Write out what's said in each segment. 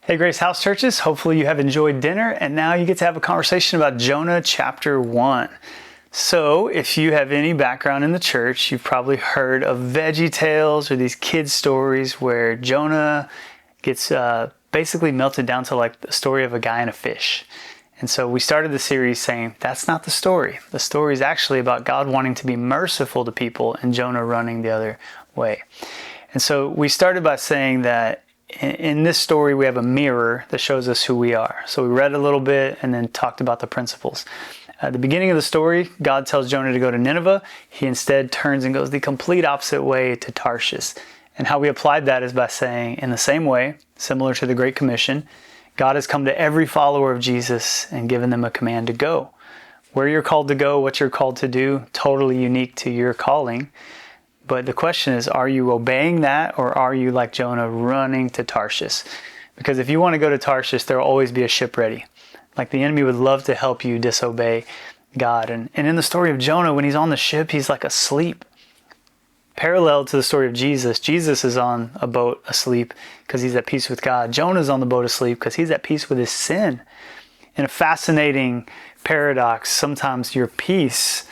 Hey, Grace House Churches. Hopefully you have enjoyed dinner and now you get to have a conversation about Jonah chapter 1. So if you have any background in the church, you've probably heard of Veggie Tales or these kids stories where Jonah gets basically melted down to like the story of a guy and a fish. And so we started the series saying that's not the story. The story is actually about God wanting to be merciful to people and Jonah running the other way. And so we started by saying that in this story, we have a mirror that shows us who we are. So we read a little bit and then talked about the principles. At the beginning of the story, God tells Jonah to go to Nineveh. He instead turns and goes the complete opposite way to Tarshish. And how we applied that is by saying, in the same way, similar to the Great Commission, God has come to every follower of Jesus and given them a command to go. Where you're called to go, what you're called to do, totally unique to your calling. But the question is, are you obeying that, or are you like Jonah running to Tarshish? Because if you want to go to Tarshish, there will always be a ship ready. Like the enemy would love to help you disobey God. And in the story of Jonah, when he's on the ship, he's like asleep. Parallel to the story of Jesus, Jesus is on a boat asleep because he's at peace with God. Jonah's on the boat asleep because he's at peace with his sin. In a fascinating paradox, sometimes your peace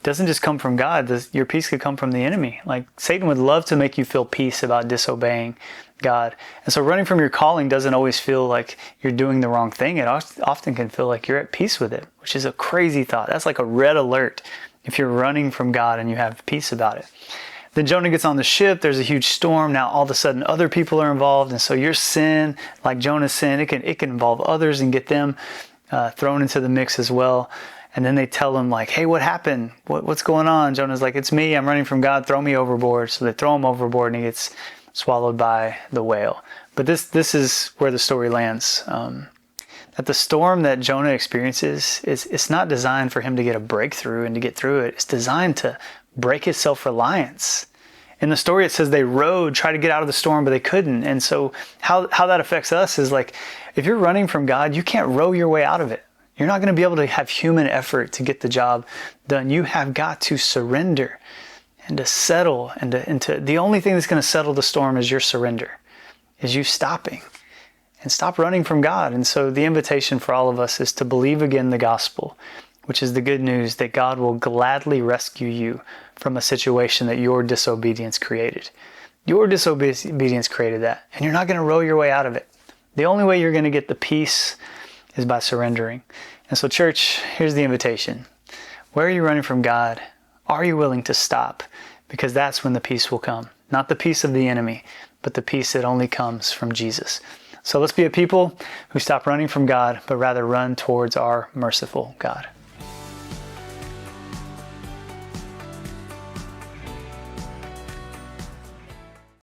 doesn't just come from God. Your peace could come from the enemy. Like Satan would love to make you feel peace about disobeying God. And so running from your calling doesn't always feel like you're doing the wrong thing. It often can feel like you're at peace with it, which is a crazy thought. That's like a red alert if you're running from God and you have peace about it. Then Jonah gets on the ship. There's a huge storm. Now all of a sudden other people are involved. And so your sin, like Jonah's sin, it can involve others and get them thrown into the mix as well. And then they tell him like, hey, what happened? What's going on? Jonah's like, it's me. I'm running from God. Throw me overboard. So they throw him overboard and he gets swallowed by the whale. But this is where the story lands. That the storm that Jonah experiences, it's not designed for him to get a breakthrough and to get through it. It's designed to break his self-reliance. In the story, it says they rowed, tried to get out of the storm, but they couldn't. And so how that affects us is like, if you're running from God, you can't row your way out of it. You're not going to be able to have human effort to get the job done. You have got to surrender and to settle and to the only thing that's going to settle the storm is your surrender, is you stopping and stop running from God. And so the invitation for all of us is to believe again the gospel, which is the good news that God will gladly rescue you from a situation that your disobedience created. Your disobedience created that, and you're not going to row your way out of it. The only way you're going to get the peace is by surrendering. And so church, here's the invitation. Where are you running from God? Are you willing to stop? Because that's when the peace will come. Not the peace of the enemy, but the peace that only comes from Jesus. So let's be a people who stop running from God, but rather run towards our merciful God.